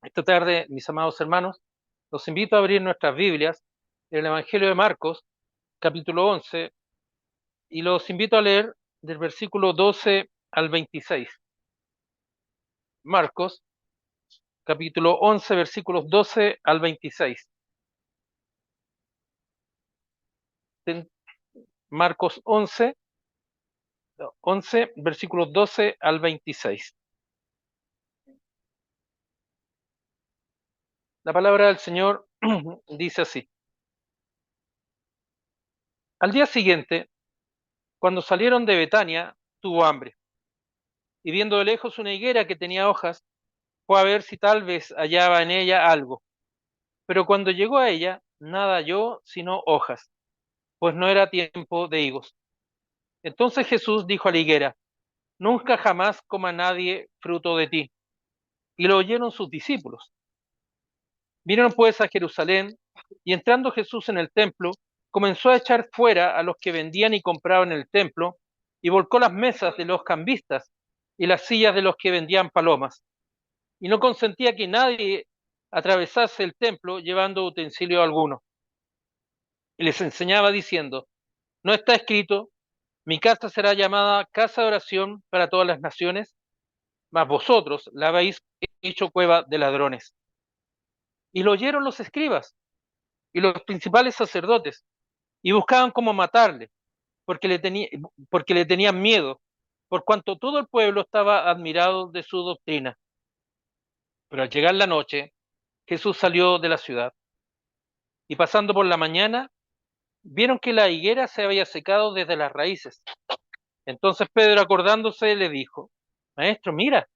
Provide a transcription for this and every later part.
Esta tarde, mis amados hermanos, los invito a abrir nuestras Biblias en el Evangelio de Marcos, capítulo 11, y los invito a leer del versículo 12 al 26. Marcos, capítulo 11, versículos 12 al 26. Marcos 11, versículos 12 al 26. La palabra del Señor dice así. Al día siguiente, cuando salieron de Betania, tuvo hambre, y viendo de lejos una higuera que tenía hojas, fue a ver si tal vez hallaba en ella algo. Pero cuando llegó a ella, nada halló sino hojas, pues no era tiempo de higos. Entonces Jesús dijo a la higuera: nunca jamás coma nadie fruto de ti. Y lo oyeron sus discípulos. Vinieron pues a Jerusalén, y entrando Jesús en el templo, comenzó a echar fuera a los que vendían y compraban en el templo, y volcó las mesas de los cambistas y las sillas de los que vendían palomas. Y no consentía que nadie atravesase el templo llevando utensilio alguno. Y les enseñaba diciendo: ¿no está escrito, mi casa será llamada casa de oración para todas las naciones? Mas vosotros la habéis hecho cueva de ladrones? Y lo oyeron los escribas y los principales sacerdotes, y buscaban cómo matarle, porque porque le tenían miedo, por cuanto todo el pueblo estaba admirado de su doctrina. Pero al llegar la noche, Jesús salió de la ciudad, y pasando por la mañana, vieron que la higuera se había secado desde las raíces. Entonces Pedro, acordándose, le dijo: Maestro, mira,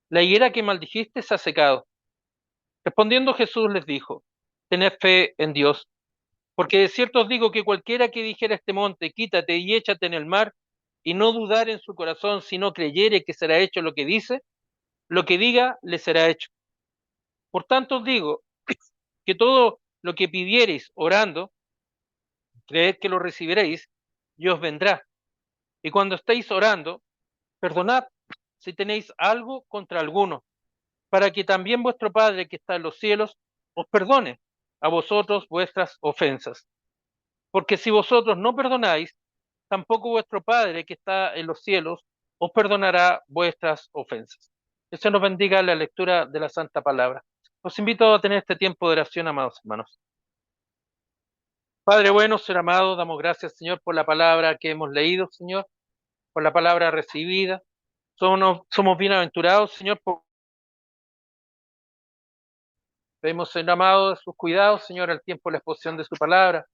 la higuera que maldijiste se ha secado. Respondiendo Jesús les dijo: tened fe en Dios, porque de cierto os digo que cualquiera que dijera a este monte: quítate y échate en el mar, y no dudar en su corazón, sino creyere que será hecho lo que dice, lo que diga le será hecho. Por tanto os digo que todo lo que pidiereis orando, creed que lo recibiréis, y os vendrá. Y cuando estéis orando, perdonad si tenéis algo contra alguno, para que también vuestro Padre que está en los cielos os perdone a vosotros vuestras ofensas. Porque si vosotros no perdonáis, tampoco vuestro Padre que está en los cielos os perdonará vuestras ofensas. Que se nos bendiga la lectura de la Santa Palabra. Os invito a tener este tiempo de oración, amados hermanos. Padre bueno, Señor amado, damos gracias, Señor, por la palabra que hemos leído, Señor, por la palabra recibida. Somos bienaventurados, Señor, pedimos, Señor amado, de sus cuidados, Señor, al tiempo de la exposición de su palabra,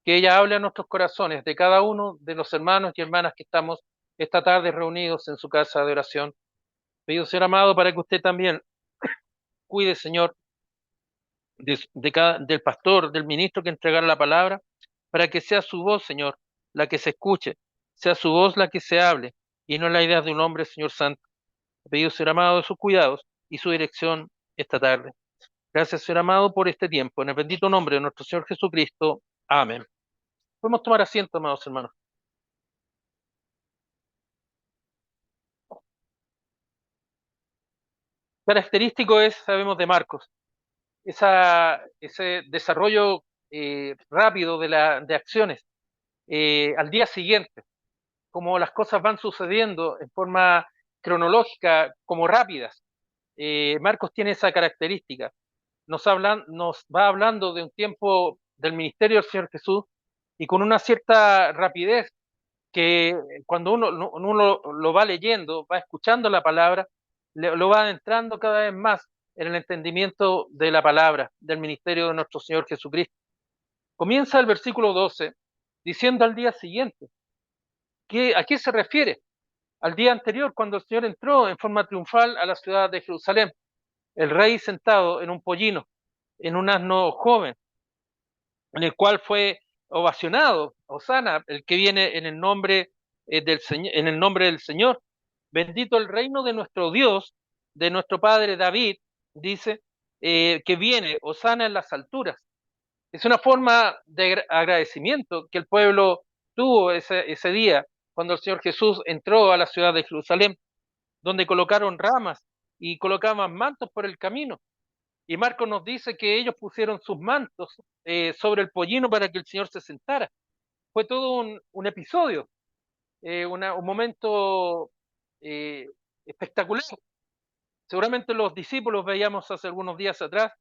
que ella hable a nuestros corazones, de cada uno de los hermanos y hermanas que estamos esta tarde reunidos en su casa de oración. Pido, Señor amado, para que usted también cuide, Señor, del pastor, del ministro que entregará la palabra, para que sea su voz, Señor, la que se escuche, sea su voz la que se hable, y no la idea de un hombre, Señor Santo. Pido, Señor amado, de sus cuidados y su dirección esta tarde. Gracias, Señor amado, por este tiempo. En el bendito nombre de nuestro Señor Jesucristo. Amén. Podemos tomar asiento, amados hermanos. Característico es, sabemos, de Marcos, ese desarrollo rápido de acciones al día siguiente, como las cosas van sucediendo en forma cronológica, como rápidas. Marcos tiene esa característica. Nos va hablando de un tiempo del ministerio del Señor Jesús y con una cierta rapidez que cuando uno lo va leyendo, va escuchando la palabra, lo va adentrando cada vez más en el entendimiento de la palabra, del ministerio de nuestro Señor Jesucristo. Comienza el versículo 12 diciendo al día siguiente. ¿A qué se refiere? Al día anterior, cuando el Señor entró en forma triunfal a la ciudad de Jerusalén, el rey sentado en un pollino, en un asno joven, en el cual fue ovacionado: Hosana, el que viene en el nombre del Señor, en el nombre del Señor. Bendito el reino de nuestro Dios, de nuestro padre David, dice, que viene, Hosana en las alturas. Es una forma de agradecimiento que el pueblo tuvo ese día, cuando el Señor Jesús entró a la ciudad de Jerusalén, donde colocaron ramas y colocaban mantos por el camino. Y Marcos nos dice que ellos pusieron sus mantos sobre el pollino para que el Señor se sentara. Fue todo un episodio, un momento espectacular. Seguramente los discípulos, veíamos hace algunos días atrás,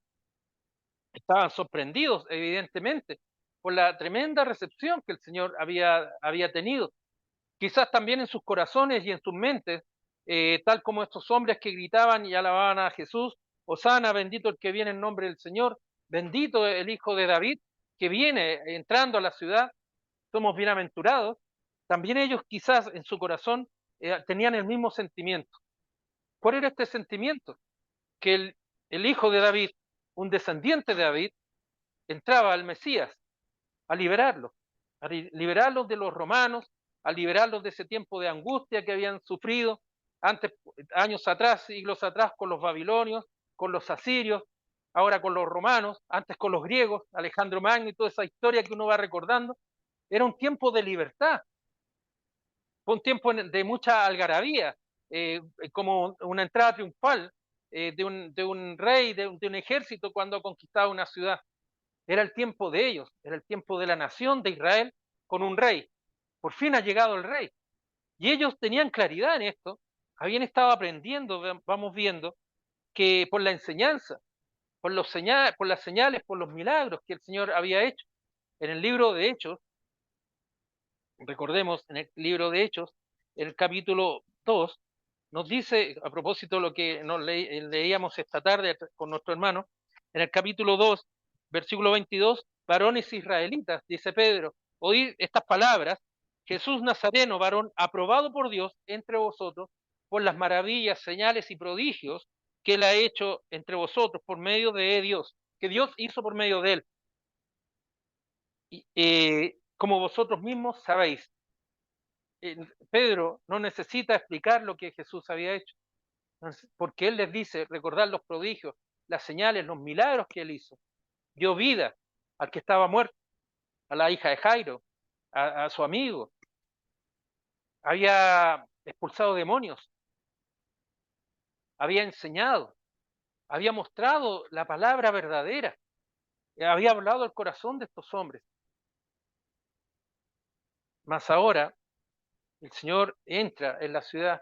estaban sorprendidos, evidentemente, por la tremenda recepción que el Señor había tenido. Quizás también en sus corazones y en sus mentes, tal como estos hombres que gritaban y alababan a Jesús: Hosana, bendito el que viene en nombre del Señor, bendito el Hijo de David, que viene entrando a la ciudad, somos bienaventurados. También ellos quizás en su corazón tenían el mismo sentimiento. ¿Cuál era este sentimiento? Que el Hijo de David, un descendiente de David, entraba al Mesías a liberarlos, liberarlos de los romanos, a liberarlos de ese tiempo de angustia que habían sufrido antes, años atrás, siglos atrás, con los babilonios, con los asirios, ahora con los romanos, antes con los griegos, Alejandro Magno y toda esa historia que uno va recordando. Era un tiempo de libertad, fue un tiempo de mucha algarabía, como una entrada triunfal de un rey, de un ejército cuando ha conquistado una ciudad. Era el tiempo de ellos, era el tiempo de la nación de Israel con un rey. Por fin ha llegado el rey. Y ellos tenían claridad en esto, habían estado aprendiendo, vamos viendo, que por la enseñanza, por las señales, por los milagros que el Señor había hecho. En el libro de Hechos, recordemos, en el libro de Hechos, en el capítulo 2, nos dice, a propósito de lo que leíamos esta tarde con nuestro hermano, en el capítulo 2, versículo 22, varones israelitas, dice Pedro, oíd estas palabras: Jesús Nazareno, varón aprobado por Dios entre vosotros, por las maravillas, señales y prodigios que él ha hecho entre vosotros por medio de Dios, que Dios hizo por medio de él. Como vosotros mismos sabéis. Pedro no necesita explicar lo que Jesús había hecho, porque él les dice, recordar los prodigios, las señales, los milagros que él hizo. Dio vida al que estaba muerto, a la hija de Jairo, a su amigo. Había expulsado demonios, había enseñado, había mostrado la palabra verdadera, había hablado al corazón de estos hombres. Mas ahora el Señor entra en la ciudad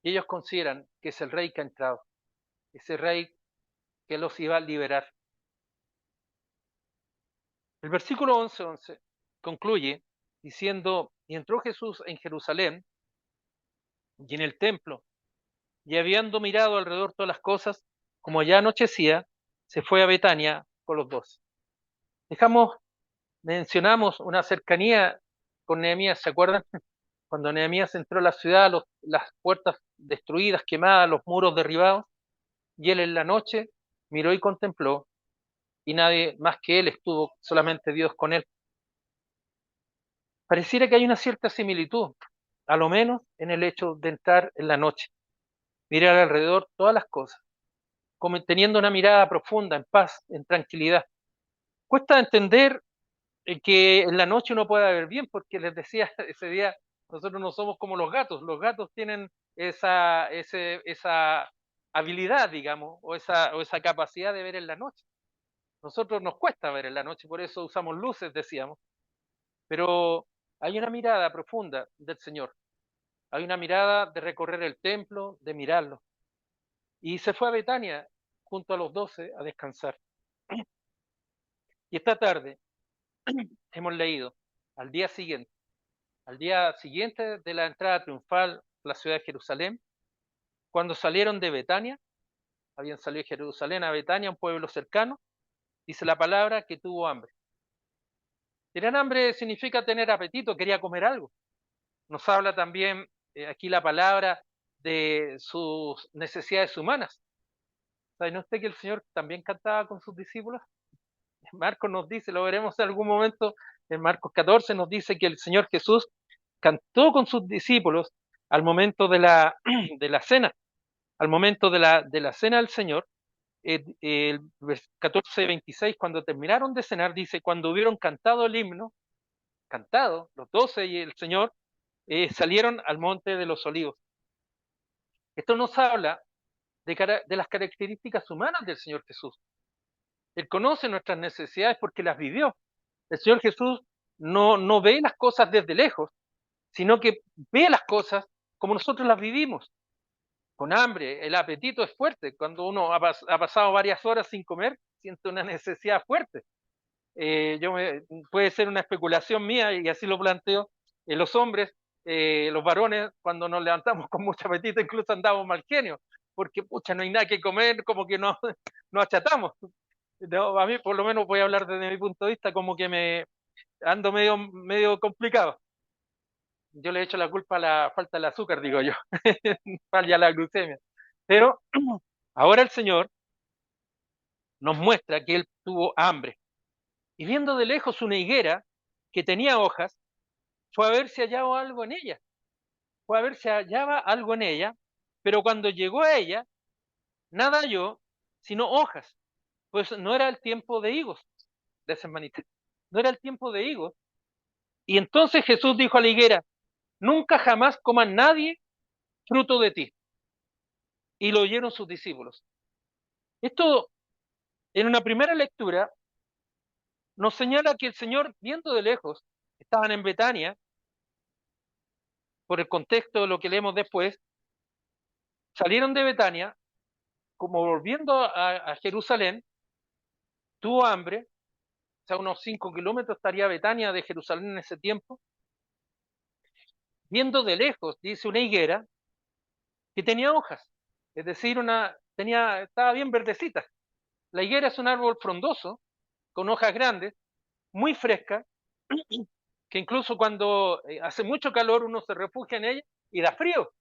y ellos consideran que es el rey que ha entrado, ese rey que los iba a liberar. El versículo 11:11 concluye diciendo: y entró Jesús en Jerusalén y en el templo, y habiendo mirado alrededor todas las cosas, como ya anochecía, se fue a Betania con los 12. Mencionamos una cercanía con Nehemías, ¿se acuerdan? Cuando Nehemías entró a la ciudad, las puertas destruidas, quemadas, los muros derribados, y él en la noche miró y contempló, y nadie más que él estuvo, solamente Dios con él. Pareciera que hay una cierta similitud, a lo menos en el hecho de entrar en la noche, mirar alrededor todas las cosas, como teniendo una mirada profunda, en paz, en tranquilidad. Cuesta entender que en la noche uno pueda ver bien, porque les decía ese día, nosotros no somos como los gatos tienen esa habilidad, digamos, o esa capacidad de ver en la noche. Nosotros nos cuesta ver en la noche, por eso usamos luces, decíamos, pero hay una mirada profunda del Señor. Hay una mirada de recorrer el templo, de mirarlo. Y se fue a Betania junto a los 12 a descansar. Y esta tarde hemos leído al día siguiente de la entrada triunfal a la ciudad de Jerusalén, cuando salieron de Betania, habían salido de Jerusalén a Betania, un pueblo cercano, dice la palabra que tuvo hambre. Tener hambre significa tener apetito, quería comer algo. Nos habla también aquí la palabra de sus necesidades humanas. ¿Sabe usted que el Señor también cantaba con sus discípulos? Marcos nos dice, lo veremos en algún momento, en Marcos 14 nos dice que el Señor Jesús cantó con sus discípulos al momento de la, de la cena, al momento de la cena del Señor. El 14:26, cuando terminaron de cenar, dice: cuando hubieron cantado el himno, cantado, los 12 y el Señor, salieron al monte de los olivos. Esto nos habla de las características humanas del Señor Jesús. Él conoce nuestras necesidades porque las vivió. El Señor Jesús no ve las cosas desde lejos, sino que ve las cosas como nosotros las vivimos, con hambre. El apetito es fuerte. Cuando uno ha pasado varias horas sin comer, siente una necesidad fuerte. Puede ser una especulación mía y así lo planteo. Los hombres, los varones, cuando nos levantamos con mucho apetito, incluso andamos mal genio, porque pucha, no hay nada que comer, como que nos achatamos. No, a mí, por lo menos, voy a hablar desde mi punto de vista, como que me ando medio complicado. Yo le echo la culpa a la falta del azúcar, digo yo, falla la glucemia. Pero ahora el Señor nos muestra que Él tuvo hambre. Y viendo de lejos una higuera que tenía hojas, fue a ver si hallaba algo en ella. Fue a ver si hallaba algo en ella, pero cuando llegó a ella, nada halló, sino hojas. Pues no era el tiempo de higos, de ese manita. No era el tiempo de higos. Y entonces Jesús dijo a la higuera, nunca jamás coma nadie fruto de ti. Y lo oyeron sus discípulos. Esto, en una primera lectura, nos señala que el Señor, viendo de lejos, estaban en Betania, por el contexto de lo que leemos después, salieron de Betania, como volviendo a Jerusalén, tuvo hambre, o sea, unos 5 kilómetros estaría Betania de Jerusalén en ese tiempo, viendo de lejos, dice, una higuera que tenía hojas, es decir, estaba bien verdecita. La higuera es un árbol frondoso, con hojas grandes, muy fresca, que incluso cuando hace mucho calor uno se refugia en ella y da frío.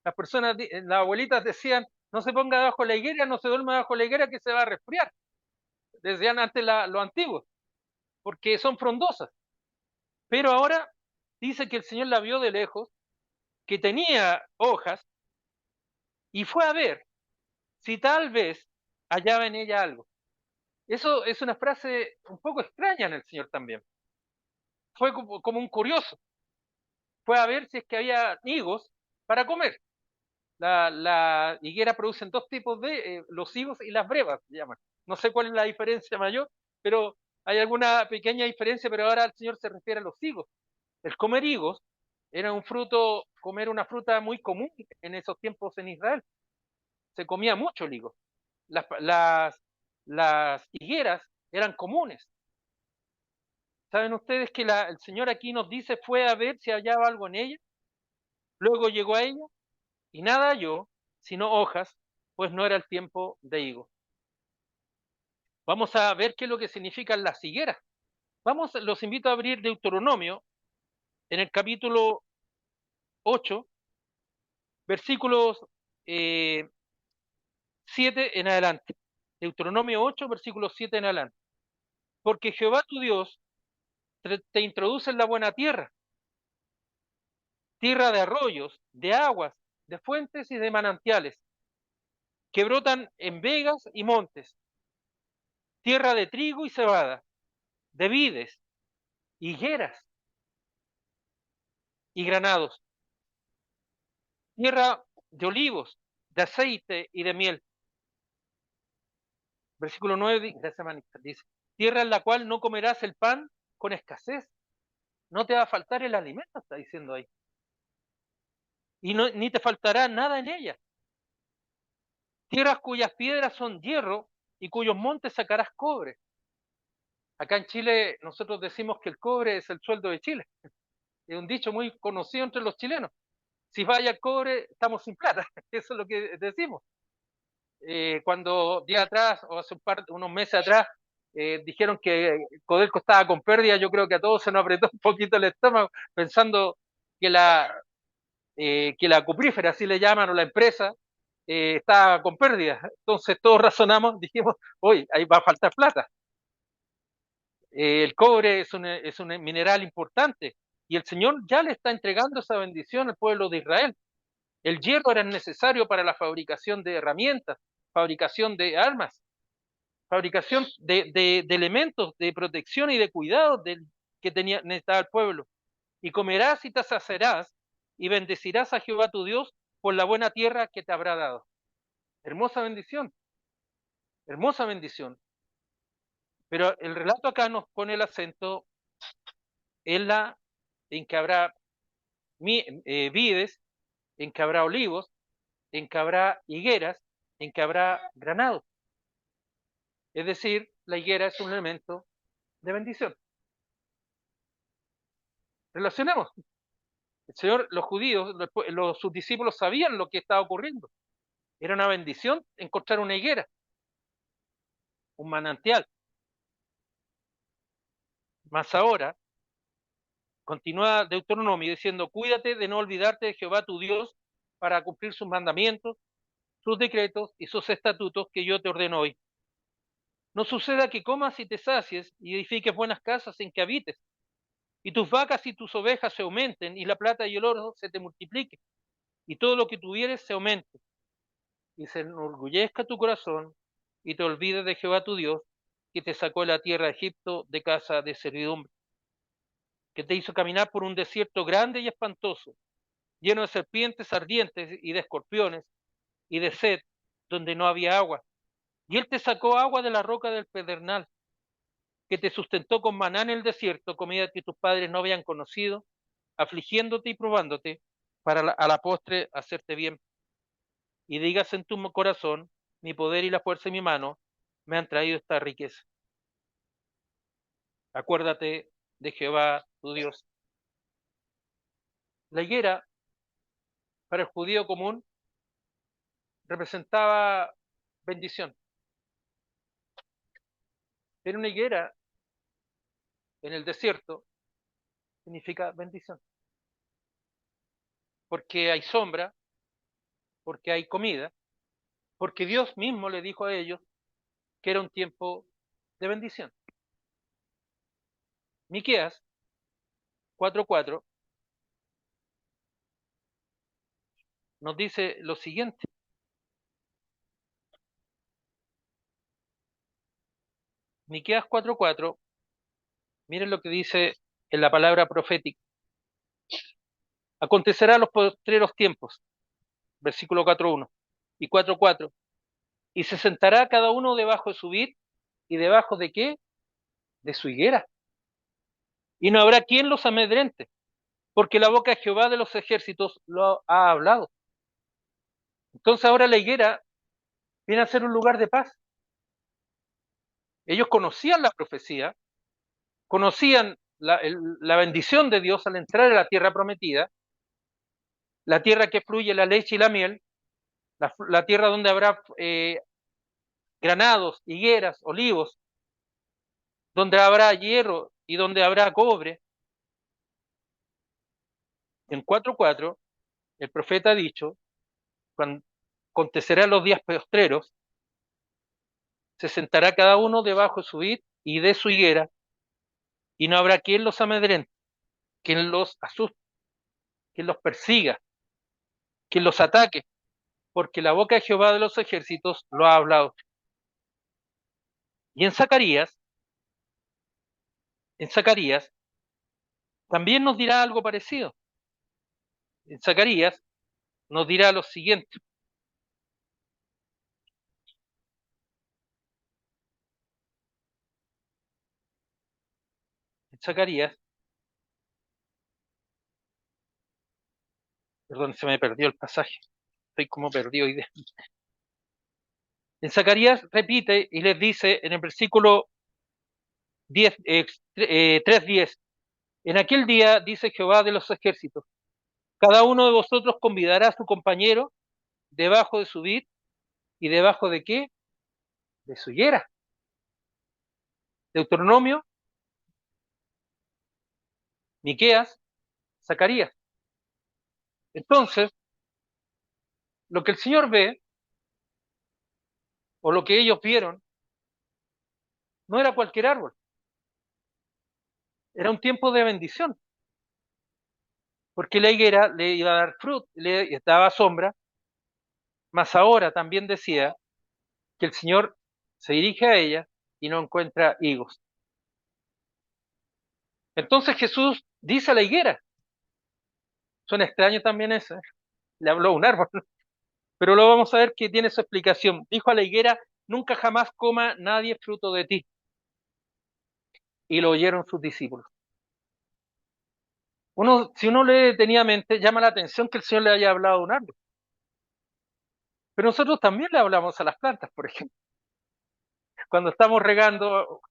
Las abuelitas decían, no se ponga bajo la higuera, no se duerma bajo la higuera que se va a resfriar. Decían antes los antiguos, porque son frondosas. Pero ahora dice que el Señor la vio de lejos, que tenía hojas, y fue a ver si tal vez hallaba en ella algo. Eso es una frase un poco extraña en el Señor también. Fue como un curioso. Fue a ver si es que había higos para comer. La higuera producen dos tipos de, los higos y las brevas, se llaman. No sé cuál es la diferencia mayor, pero hay alguna pequeña diferencia, pero ahora el Señor se refiere a los higos. El comer higos era comer una fruta muy común en esos tiempos en Israel. Se comía mucho el higo. Las, las, las higueras eran comunes. ¿Saben ustedes que el Señor aquí nos dice fue a ver si hallaba algo en ella? Luego llegó a ella y nada halló, sino hojas, pues no era el tiempo de higo. Vamos a ver qué es lo que significan las higueras. Los invito a abrir Deuteronomio en el capítulo 8, versículos 7 en adelante. Deuteronomio 8, versículos 7 en adelante. Porque Jehová tu Dios te introduce en la buena tierra, tierra de arroyos, de aguas, de fuentes y de manantiales, que brotan en vegas y montes, tierra de trigo y cebada, de vides, higueras y granados, tierra de olivos, de aceite y de miel. Versículo 9 dice, tierra en la cual no comerás el pan con escasez, no te va a faltar el alimento, está diciendo ahí. Y ni te faltará nada en ella. Tierras cuyas piedras son hierro y cuyos montes sacarás cobre. Acá en Chile nosotros decimos que el cobre es el sueldo de Chile. Es un dicho muy conocido entre los chilenos. Si falla el cobre, estamos sin plata. Eso es lo que decimos. Cuando días atrás, o hace unos meses atrás, dijeron que Codelco estaba con pérdida, yo creo que a todos se nos apretó un poquito el estómago pensando que la cuprífera, así le llaman, o la empresa, estaba con pérdida. Entonces todos razonamos, dijimos, hoy ahí va a faltar plata. El cobre es un mineral importante y el Señor ya le está entregando esa bendición al pueblo de Israel. El hierro era necesario para la fabricación de herramientas, fabricación de armas, fabricación de elementos de protección y de cuidado que necesitaba el pueblo. Y comerás y te saciarás y bendecirás a Jehová tu Dios por la buena tierra que te habrá dado. Hermosa bendición, hermosa bendición. Pero el relato acá nos pone el acento en que habrá vides, en que habrá olivos, en que habrá higueras, en que habrá granados. Es decir, la higuera es un elemento de bendición. Relacionemos. El Señor, los judíos, sus discípulos sabían lo que estaba ocurriendo. Era una bendición encontrar una higuera, un manantial. Más ahora, continúa Deuteronomio diciendo, cuídate de no olvidarte de Jehová tu Dios para cumplir sus mandamientos, sus decretos y sus estatutos que yo te ordeno hoy. No suceda que comas y te sacies y edifiques buenas casas en que habites, y tus vacas y tus ovejas se aumenten, y la plata y el oro se te multipliquen, y todo lo que tuvieres se aumente, y se enorgullezca tu corazón, y te olvides de Jehová tu Dios, que te sacó de la tierra de Egipto de casa de servidumbre, que te hizo caminar por un desierto grande y espantoso, lleno de serpientes ardientes y de escorpiones, y de sed, donde no había agua. Y él te sacó agua de la roca del pedernal, que te sustentó con maná en el desierto, comida que tus padres no habían conocido, afligiéndote y probándote, para a la postre hacerte bien. Y digas en tu corazón, mi poder y la fuerza de mi mano me han traído esta riqueza. Acuérdate de Jehová, tu Dios. La higuera, para el judío común, representaba bendición. Pero una higuera en el desierto significa bendición. Porque hay sombra, porque hay comida, porque Dios mismo le dijo a ellos que era un tiempo de bendición. Miqueas 4:4 nos dice lo siguiente. Miqueas 4:4, miren lo que dice en la palabra profética. Acontecerá en los postreros tiempos, versículo 4:1 y 4:4, y se sentará cada uno debajo de su vid, y debajo de qué? De su higuera. Y no habrá quien los amedrente, porque la boca de Jehová de los ejércitos lo ha hablado. Entonces ahora la higuera viene a ser un lugar de paz. Ellos conocían la profecía, conocían la bendición de Dios al entrar a la tierra prometida, la tierra que fluye la leche y la miel, la tierra donde habrá granados, higueras, olivos, donde habrá hierro y donde habrá cobre. En 4:4, el profeta ha dicho, cuando acontecerá los días postreros, se sentará cada uno debajo de su vid y de su higuera, y no habrá quien los amedrente, quien los asuste, quien los persiga, quien los ataque, porque la boca de Jehová de los ejércitos lo ha hablado. Y en Zacarías, también nos dirá algo parecido. En Zacarías nos dirá lo siguiente. En Zacarías, perdón, se me perdió el pasaje. Estoy como perdido hoy día. En Zacarías repite y les dice en el versículo 3:10, en aquel día, dice Jehová de los ejércitos, cada uno de vosotros convidará a su compañero debajo de su vid y debajo de qué? De su higuera. Deuteronomio, Miqueas, Zacarías. Entonces, lo que el Señor ve, o lo que ellos vieron, no era cualquier árbol, era un tiempo de bendición, porque la higuera le iba a dar fruto, le daba sombra, mas ahora también decía que el Señor se dirige a ella y no encuentra higos. Entonces Jesús dice a la higuera, suena extraño también eso, le habló a un árbol, Pero lo vamos a ver que tiene su explicación. Dijo a la higuera, nunca jamás coma nadie fruto de ti. Y lo oyeron sus discípulos. Si uno lee detenidamente, llama la atención que el Señor le haya hablado a un árbol. Pero nosotros también le hablamos a las plantas, por ejemplo. Cuando estamos regando,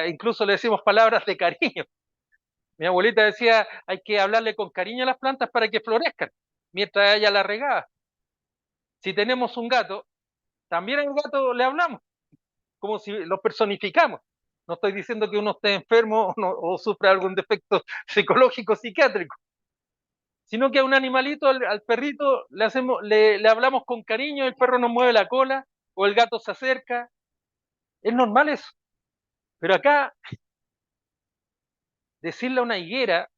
incluso le decimos palabras de cariño. Mi abuelita decía, hay que hablarle con cariño a las plantas para que florezcan, mientras ella la regaba. Si tenemos un gato, también al gato le hablamos, como si lo personificamos. No estoy diciendo que uno esté enfermo o sufra algún defecto psicológico, psiquiátrico, sino que a un animalito, al perrito, le hablamos con cariño, el perro nos mueve la cola, o el gato se acerca. Es normal eso. Pero acá, decirle a una higuera,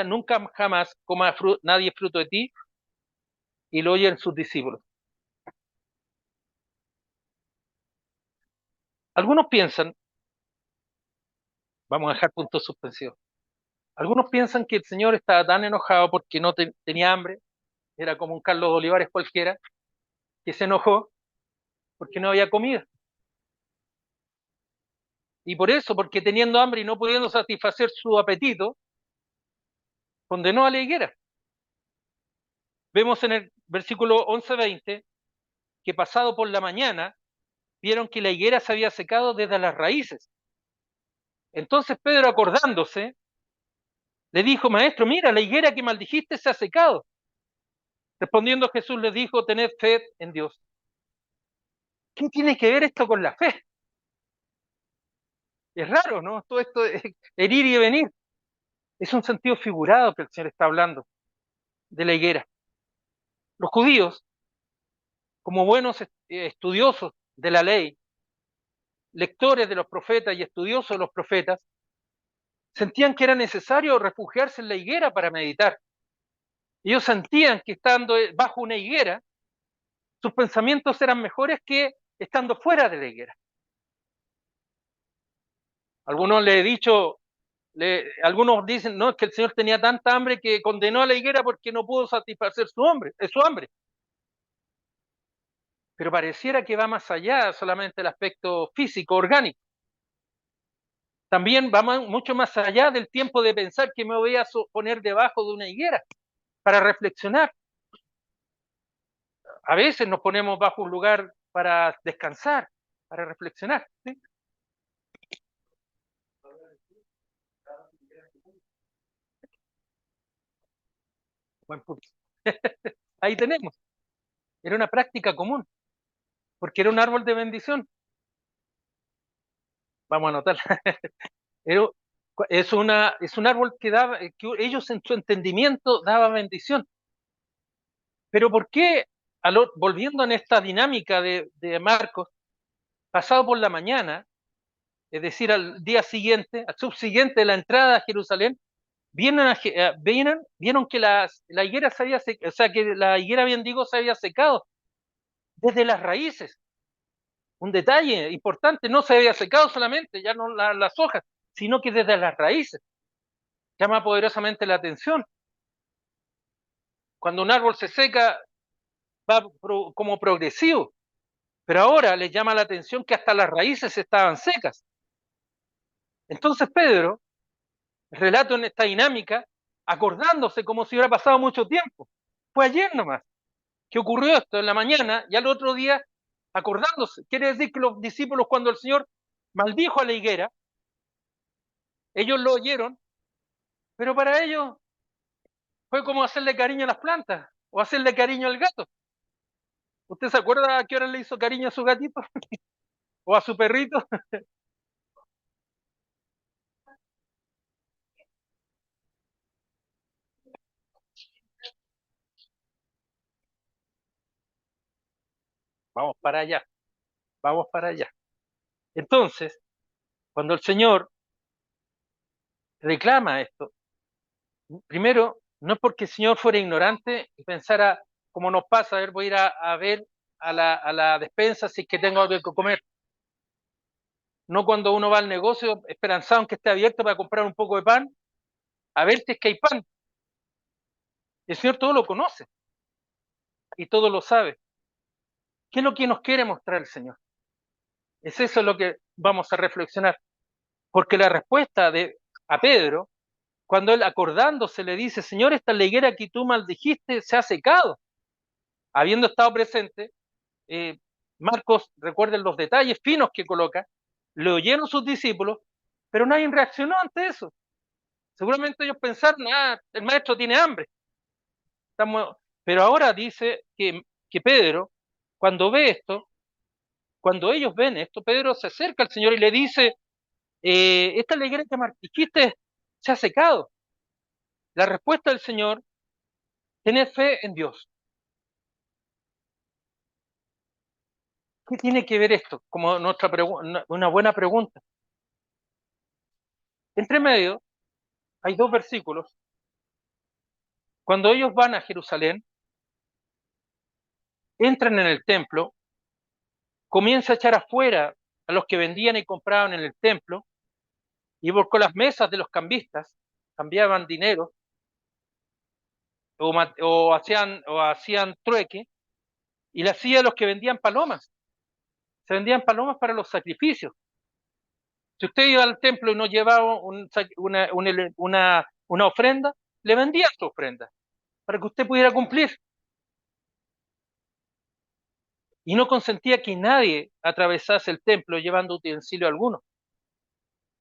nunca jamás coma nadie fruto de ti, y lo oyen sus discípulos. Algunos piensan, vamos a dejar puntos suspensivos, algunos piensan que el Señor estaba tan enojado porque no tenía hambre, era como un Carlos Olivares cualquiera, que se enojó porque no había comida. Y por eso, porque teniendo hambre y no pudiendo satisfacer su apetito, condenó a la higuera. Vemos en el versículo 11-20 que pasado por la mañana vieron que la higuera se había secado desde las raíces. Entonces Pedro, acordándose, le dijo, maestro, mira, la higuera que maldijiste se ha secado. Respondiendo Jesús les dijo, tened fe en Dios. ¿Qué tiene que ver esto con la fe? Es raro, ¿no? Todo esto de ir y venir. Es un sentido figurado que el Señor está hablando de la higuera. Los judíos, como buenos estudiosos de la ley, lectores de los profetas y estudiosos de los profetas, sentían que era necesario refugiarse en la higuera para meditar. Ellos sentían que estando bajo una higuera, sus pensamientos eran mejores que estando fuera de la higuera. Algunos le he dicho, algunos dicen, no, es que el Señor tenía tanta hambre que condenó a la higuera porque no pudo satisfacer su hambre. Pero pareciera que va más allá solamente del aspecto físico, orgánico. También va mucho más allá del tiempo de pensar que me voy a poner debajo de una higuera para reflexionar. A veces nos ponemos bajo un lugar para descansar, para reflexionar. ¿Sí? Buen punto. Ahí tenemos. Era una práctica común, porque era un árbol de bendición. Vamos a anotarla. Pero es un árbol que daba, que ellos en su entendimiento daba bendición. Pero ¿por qué, volviendo en esta dinámica de Marcos, pasado por la mañana, es decir, al día siguiente, al subsiguiente de la entrada a Jerusalén, vieron que la higuera se había secado, o sea, que la higuera, bien digo, se había secado desde las raíces? Un detalle importante, no se había secado solamente, ya no las hojas, sino que desde las raíces. Llama poderosamente la atención. Cuando un árbol se seca, va como progresivo, pero ahora les llama la atención que hasta las raíces estaban secas. Entonces Pedro, relato en esta dinámica, acordándose como si hubiera pasado mucho tiempo. Fue ayer nomás que ocurrió esto en la mañana y al otro día acordándose. Quiere decir que los discípulos, cuando el Señor maldijo a la higuera, ellos lo oyeron, pero para ellos fue como hacerle cariño a las plantas o hacerle cariño al gato. ¿Usted se acuerda a qué hora le hizo cariño a su gatito o a su perrito? Vamos para allá, vamos para allá. Entonces, cuando el Señor reclama esto, primero, no es porque el Señor fuera ignorante y pensara, como nos pasa, a ver, voy a ir a ver a la despensa si es que tengo algo que comer. No cuando uno va al negocio esperanzado en que esté abierto para comprar un poco de pan, a ver si es que hay pan. El Señor todo lo conoce y todo lo sabe. ¿Qué es lo que nos quiere mostrar el Señor? Es eso lo que vamos a reflexionar. Porque la respuesta a Pedro, cuando él acordándose le dice, Señor, esta higuera que tú maldijiste se ha secado. Habiendo estado presente, Marcos, recuerden los detalles finos que coloca, lo oyeron sus discípulos, pero nadie reaccionó ante eso. Seguramente ellos pensaron, el maestro tiene hambre. Pero ahora dice que Pedro, cuando ve esto, cuando ellos ven esto, Pedro se acerca al Señor y le dice, esta higuera que maldijiste se ha secado. La respuesta del Señor, tened fe en Dios. ¿Qué tiene que ver esto? Como una buena pregunta. Entre medio, hay dos versículos. Cuando ellos van a Jerusalén, entran en el templo, comienza a echar afuera a los que vendían y compraban en el templo, y volcó las mesas de los cambistas, cambiaban dinero, o hacían trueque, y la hacía los que vendían palomas. Se vendían palomas para los sacrificios. Si usted iba al templo y no llevaba una ofrenda, le vendían su ofrenda para que usted pudiera cumplir. Y no consentía que nadie atravesase el templo llevando utensilio alguno.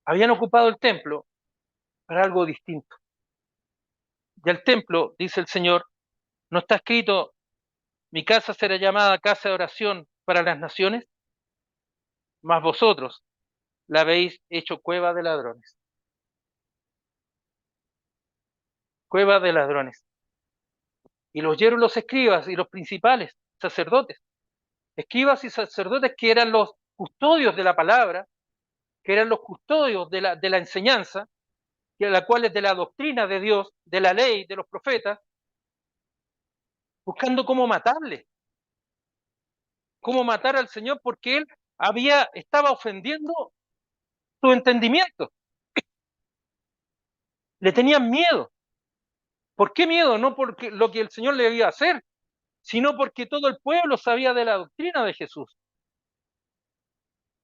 Habían ocupado el templo para algo distinto. Y el templo, dice el Señor, no está escrito, mi casa será llamada casa de oración para las naciones, mas vosotros la habéis hecho cueva de ladrones. Cueva de ladrones. Y lo oyeron los escribas y los principales sacerdotes. Escribas y sacerdotes que eran los custodios de la palabra, que eran los custodios de la enseñanza, que la cual es de la doctrina de Dios, de la ley, de los profetas, buscando cómo matarle, cómo matar al Señor, porque él estaba ofendiendo su entendimiento. Le tenían miedo. ¿Por qué miedo? No porque lo que el Señor le iba a hacer, sino porque todo el pueblo sabía de la doctrina de Jesús.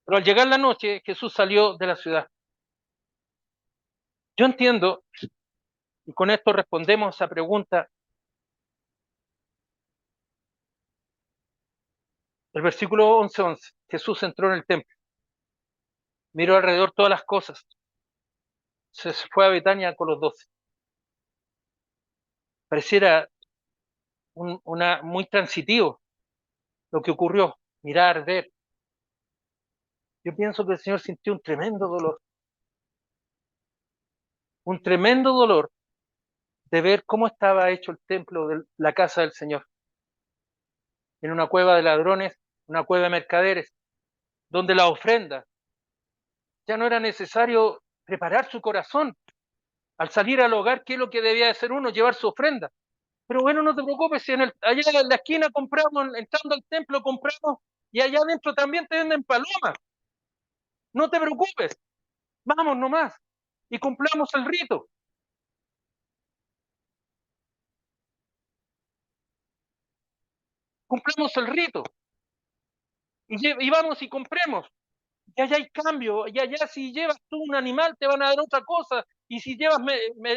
Pero al llegar la noche, Jesús salió de la ciudad. Yo entiendo, y con esto respondemos a esa pregunta, el versículo 11:11. Jesús entró en el templo, miró alrededor todas las cosas, se fue a Betania con los 12. Pareciera muy transitivo lo que ocurrió, mirar, ver. Yo pienso que el Señor sintió un tremendo dolor de ver cómo estaba hecho el templo de la casa del Señor, en una cueva de ladrones, una cueva de mercaderes, donde la ofrenda ya no era necesario preparar su corazón al salir al hogar. ¿Qué es lo que debía hacer uno? Llevar su ofrenda. Pero bueno, no te preocupes, si allá en la esquina compramos, entrando al templo compramos, y allá adentro también te venden palomas. No te preocupes, vamos nomás y cumplamos el rito. Cumplamos el rito y vamos y compremos. Y allá hay cambio, y allá si llevas tú un animal te van a dar otra cosa, y si llevas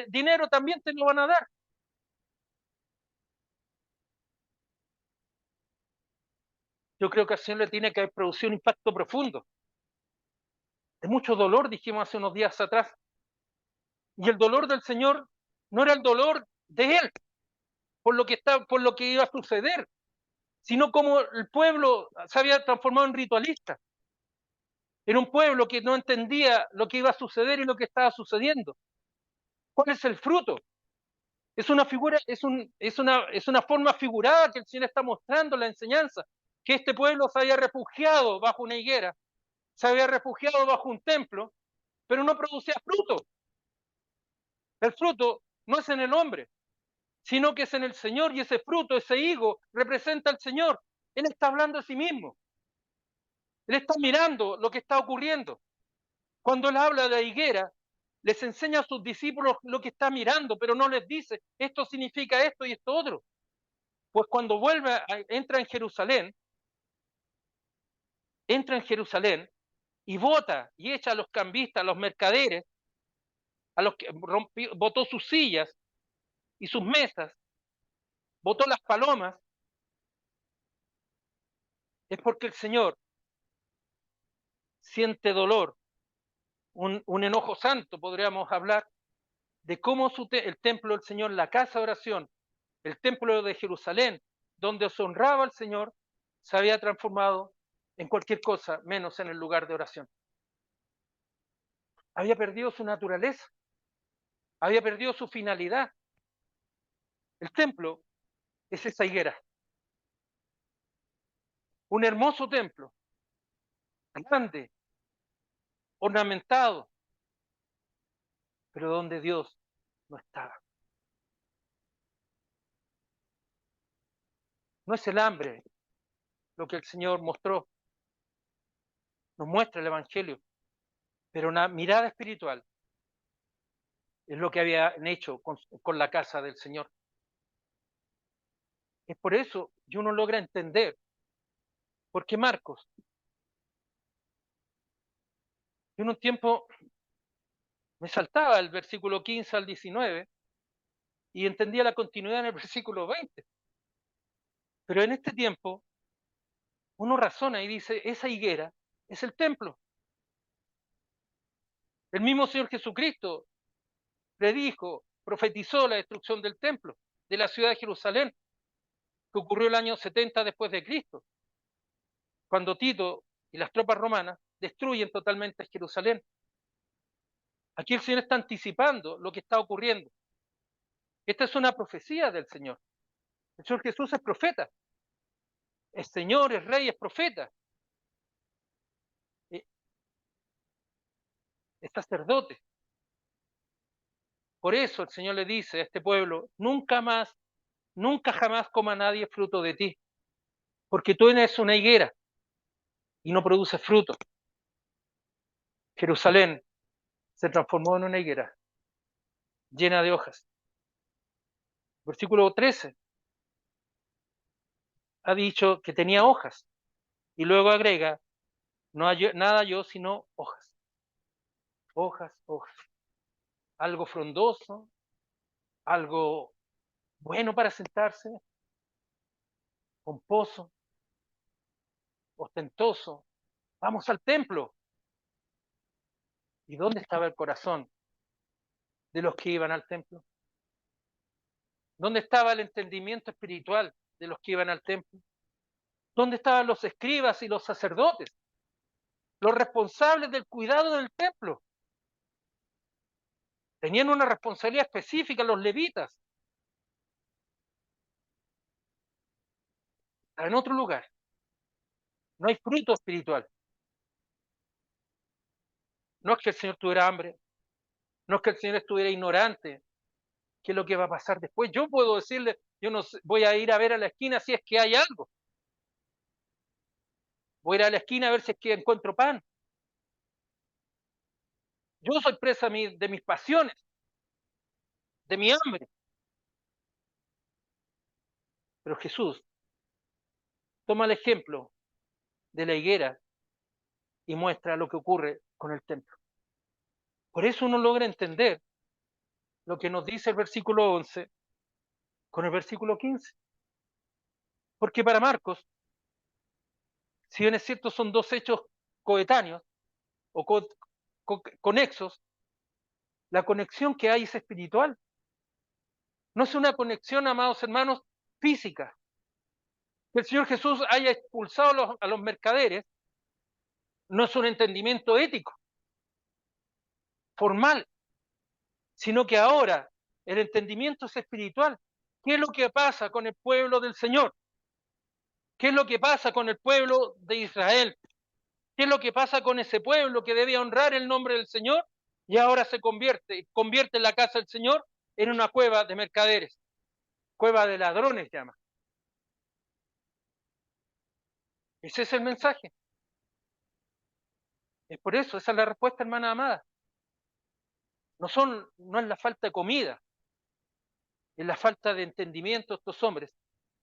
dinero también te lo van a dar. Yo creo que al Señor le tiene que haber producido un impacto profundo, de mucho dolor, dijimos hace unos días atrás. Y el dolor del Señor no era el dolor de Él, por lo que iba a suceder, sino como el pueblo se había transformado en ritualista. Era un pueblo que no entendía lo que iba a suceder y lo que estaba sucediendo. ¿Cuál es el fruto? Es una figura, es una forma figurada que el Señor está mostrando en la enseñanza, que este pueblo se había refugiado bajo una higuera, se había refugiado bajo un templo, pero no producía fruto. El fruto no es en el hombre, sino que es en el Señor, y ese fruto, ese higo, representa al Señor. Él está hablando de sí mismo. Él está mirando lo que está ocurriendo. Cuando él habla de la higuera, les enseña a sus discípulos lo que está mirando, pero no les dice, esto significa esto y esto otro. Pues cuando entra en Jerusalén y vota y echa a los cambistas, a los mercaderes, a los que botó sus sillas y sus mesas, botó las palomas, es porque el Señor siente dolor, un enojo santo, podríamos hablar, de cómo el templo del Señor, la casa de oración, el templo de Jerusalén, donde se honraba al Señor, se había transformado en cualquier cosa menos en el lugar de oración. Había perdido su naturaleza, había perdido su finalidad. El templo es esa higuera, un hermoso templo, grande, ornamentado, pero donde Dios no estaba. No es el hambre lo que el Señor mostró, nos muestra el Evangelio, pero una mirada espiritual es lo que habían hecho con la casa del Señor. Es por eso que uno logra entender por qué Marcos, yo en un tiempo me saltaba el versículo 15 al 19 y entendía la continuidad en el versículo 20. Pero en este tiempo uno razona y dice, esa higuera es el templo. El mismo Señor Jesucristo predijo, profetizó la destrucción del templo, de la ciudad de Jerusalén, que ocurrió el año 70 después de Cristo, cuando Tito y las tropas romanas destruyen totalmente Jerusalén. Aquí el Señor está anticipando lo que está ocurriendo. Esta es una profecía del Señor. El Señor Jesús es profeta, es Señor, es Rey, es profeta, es sacerdote. Por eso el Señor le dice a este pueblo, nunca más, nunca jamás coma nadie fruto de ti, porque tú eres una higuera y no produces fruto. Jerusalén se transformó en una higuera llena de hojas. Versículo 13 ha dicho que tenía hojas y luego agrega, no hay nada yo sino hojas, hojas, hojas. Algo frondoso, algo bueno para sentarse, pomposo, ostentoso. Vamos al templo. ¿Y dónde estaba el corazón de los que iban al templo? ¿Dónde estaba el entendimiento espiritual de los que iban al templo? ¿Dónde estaban los escribas y los sacerdotes? Los responsables del cuidado del templo. Tenían una responsabilidad específica los levitas. En otro lugar. No hay fruto espiritual. No es que el Señor tuviera hambre. No es que el Señor estuviera ignorante. ¿Qué es lo que va a pasar después? Yo puedo decirle, yo no sé, voy a ir a ver a la esquina si es que hay algo. Voy a ir a la esquina a ver si es que encuentro pan. Yo soy presa de mis pasiones, de mi hambre. Pero Jesús toma el ejemplo de la higuera y muestra lo que ocurre con el templo. Por eso uno logra entender lo que nos dice el versículo 11 con el versículo 15. Porque para Marcos, si bien es cierto, son dos hechos coetáneos o conexos, la conexión que hay es espiritual. No es una conexión, amados hermanos, física. Que el Señor Jesús haya expulsado a los mercaderes no es un entendimiento ético, formal, sino que ahora el entendimiento es espiritual. ¿Qué es lo que pasa con el pueblo del Señor? ¿Qué es lo que pasa con el pueblo de Israel? ¿Qué es lo que pasa con ese pueblo que debía honrar el nombre del Señor y ahora se convierte la casa del Señor en una cueva de mercaderes, cueva de ladrones llama? Ese es el mensaje. Es por eso, esa es la respuesta, hermana amada. no es la falta de comida, es la falta de entendimiento de estos hombres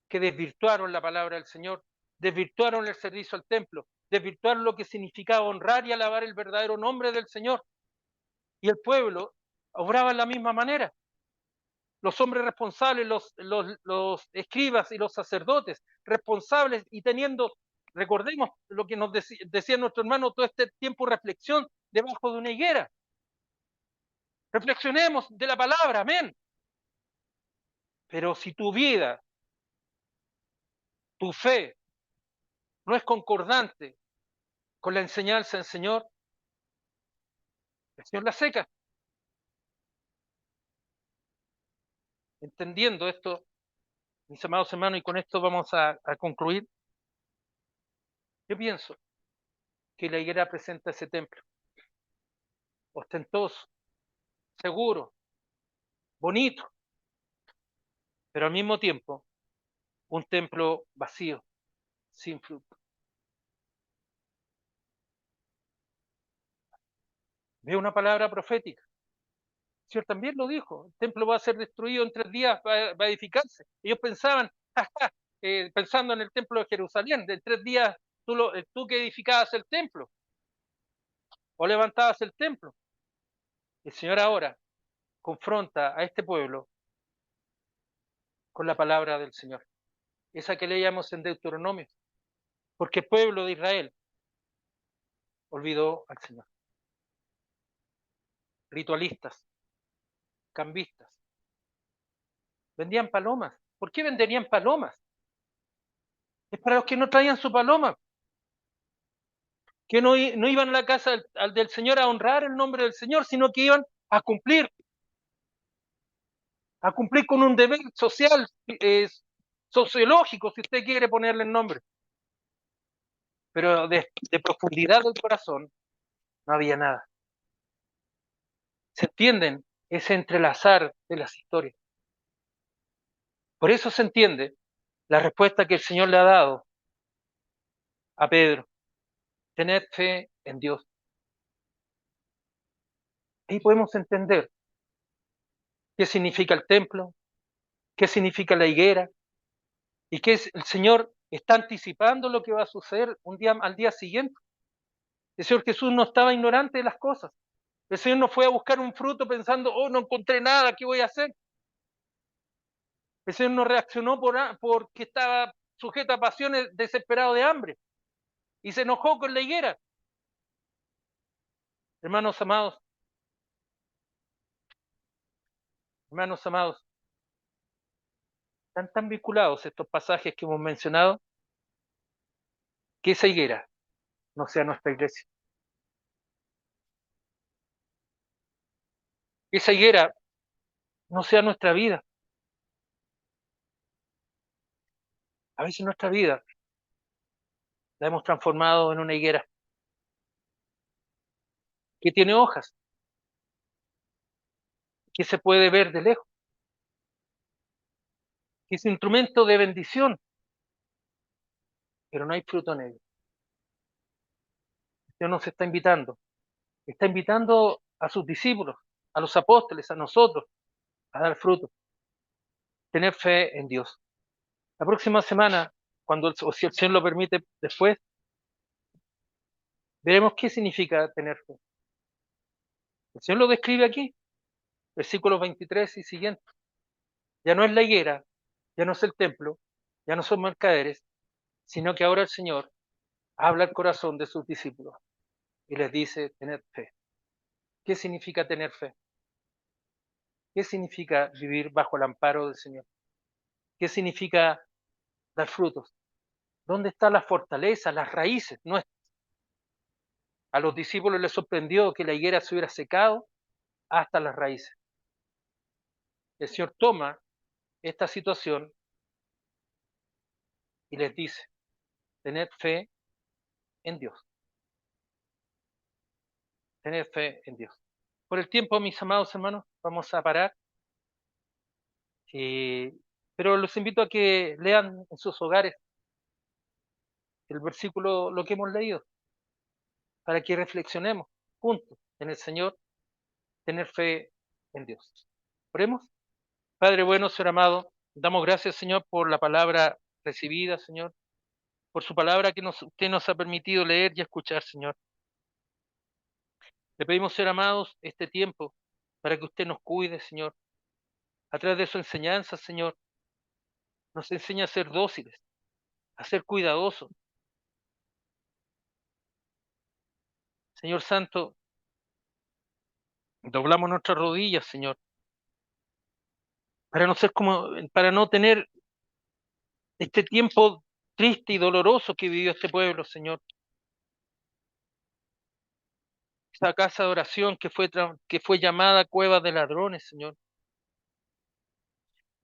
que desvirtuaron la palabra del Señor, desvirtuaron el servicio al templo, desvirtuaron lo que significaba honrar y alabar el verdadero nombre del Señor. Y el pueblo obraba de la misma manera. Los hombres responsables, los escribas y los sacerdotes responsables y teniendo, recordemos lo que nos decía nuestro hermano, todo este tiempo de reflexión debajo de una higuera. Reflexionemos de la palabra, amén. Pero si tu vida, tu fe, no es concordante con la enseñanza del Señor, el Señor la seca. Entendiendo esto, mis amados hermanos, y con esto vamos a concluir, yo pienso que la higuera presenta ese templo, ostentoso, seguro, bonito, pero al mismo tiempo un templo vacío, sin fruto. Veo una palabra profética. El Señor también lo dijo, el templo va a ser destruido en 3 días, va a edificarse. Ellos pensaban, pensando en el templo de Jerusalén, en 3 días tú que edificabas el templo o levantabas el templo. El Señor ahora confronta a este pueblo con la palabra del Señor, esa que leíamos en Deuteronomio, porque el pueblo de Israel olvidó al Señor. Ritualistas, cambistas, vendían palomas. ¿Por qué venderían palomas? Es para los que no traían su paloma, que no iban a la casa del Señor a honrar el nombre del Señor, sino que iban a cumplir con un deber social, sociológico, si usted quiere ponerle el nombre. Pero de profundidad del corazón no había nada. ¿Se entienden? Ese entrelazar de las historias. Por eso se entiende la respuesta que el Señor le ha dado a Pedro. Tened fe en Dios. Ahí podemos entender qué significa el templo, qué significa la higuera, y que el Señor está anticipando lo que va a suceder al día siguiente. El Señor Jesús no estaba ignorante de las cosas. El Señor no fue a buscar un fruto pensando, oh, no encontré nada, ¿qué voy a hacer? El Señor no reaccionó porque estaba sujeto a pasiones, desesperado de hambre, y se enojó con la higuera. Hermanos amados, hermanos amados, están tan vinculados estos pasajes que hemos mencionado, que esa higuera no sea nuestra iglesia. Que esa higuera no sea nuestra vida. A veces nuestra vida la hemos transformado en una higuera que tiene hojas, que se puede ver de lejos, que es instrumento de bendición, pero no hay fruto en ello. Dios nos está invitando a sus discípulos, a los apóstoles, a nosotros, a dar fruto, tener fe en Dios. La próxima semana, o si el Señor lo permite después, veremos qué significa tener fe. El Señor lo describe aquí, versículos 23 y siguientes. Ya no es la higuera, ya no es el templo, ya no son mercaderes, sino que ahora el Señor habla al corazón de sus discípulos y les dice tener fe. ¿Qué significa tener fe? ¿Qué significa vivir bajo el amparo del Señor? ¿Qué significa dar frutos? ¿Dónde está la fortaleza, las raíces nuestras? A los discípulos les sorprendió que la higuera se hubiera secado hasta las raíces. El Señor toma esta situación y les dice, tened fe en Dios, tened fe en Dios. Por el tiempo, mis amados hermanos, vamos a parar, pero los invito a que lean en sus hogares el versículo, lo que hemos leído, para que reflexionemos juntos en el Señor tener fe en Dios. Oremos. Padre bueno, Señor amado, damos gracias, Señor, por la palabra recibida, Señor, por su palabra que usted nos ha permitido leer y escuchar, Señor. Le pedimos, Señor amados, este tiempo para que usted nos cuide, Señor. A través de su enseñanza, Señor, nos enseña a ser dóciles, a ser cuidadosos. Señor Santo, doblamos nuestras rodillas, Señor, para no ser como, para no tener este tiempo triste y doloroso que vivió este pueblo, Señor. Esa casa de oración que fue llamada cueva de ladrones, Señor.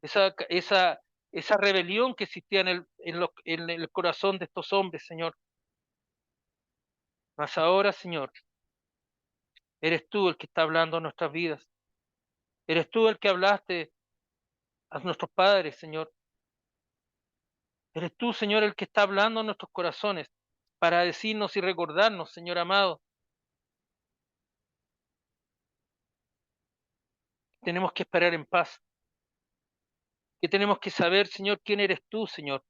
Esa, esa, esa rebelión que existía en el corazón de estos hombres, Señor. Mas ahora, Señor, eres tú el que está hablando en nuestras vidas. Eres tú el que hablaste a nuestros padres, Señor. Eres tú, Señor, el que está hablando en nuestros corazones para decirnos y recordarnos, Señor amado, tenemos que esperar en paz, que tenemos que saber, Señor, quién eres tú, Señor.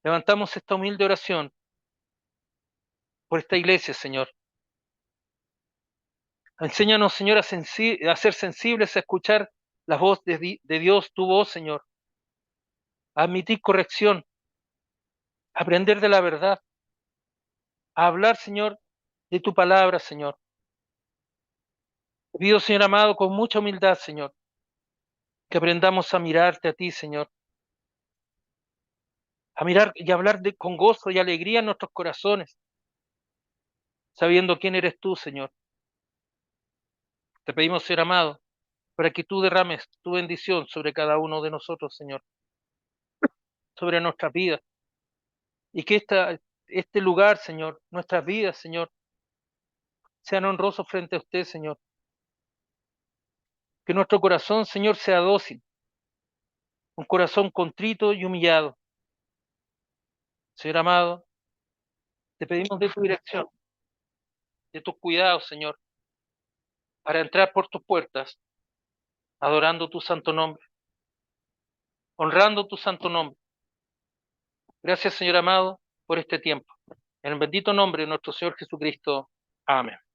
Levantamos esta humilde oración por esta iglesia, Señor. Enséñanos, Señor, a ser sensibles a escuchar la voz de Dios, tu voz, Señor. A admitir corrección, a aprender de la verdad, a hablar, Señor, de tu palabra, Señor. Te pido, Señor amado, con mucha humildad, Señor, que aprendamos a mirarte a ti, Señor. A mirar y hablar con gozo y alegría en nuestros corazones, sabiendo quién eres tú, Señor. Te pedimos, Señor amado, para que tú derrames tu bendición sobre cada uno de nosotros, Señor, sobre nuestras vidas, y que este lugar, Señor, nuestras vidas, Señor, sean honrosos frente a usted, Señor. Que nuestro corazón, Señor, sea dócil, un corazón contrito y humillado. Señor amado, te pedimos de tu dirección, de tus cuidados, Señor, para entrar por tus puertas, adorando tu santo nombre, honrando tu santo nombre. Gracias, Señor amado, por este tiempo. En el bendito nombre de nuestro Señor Jesucristo. Amén.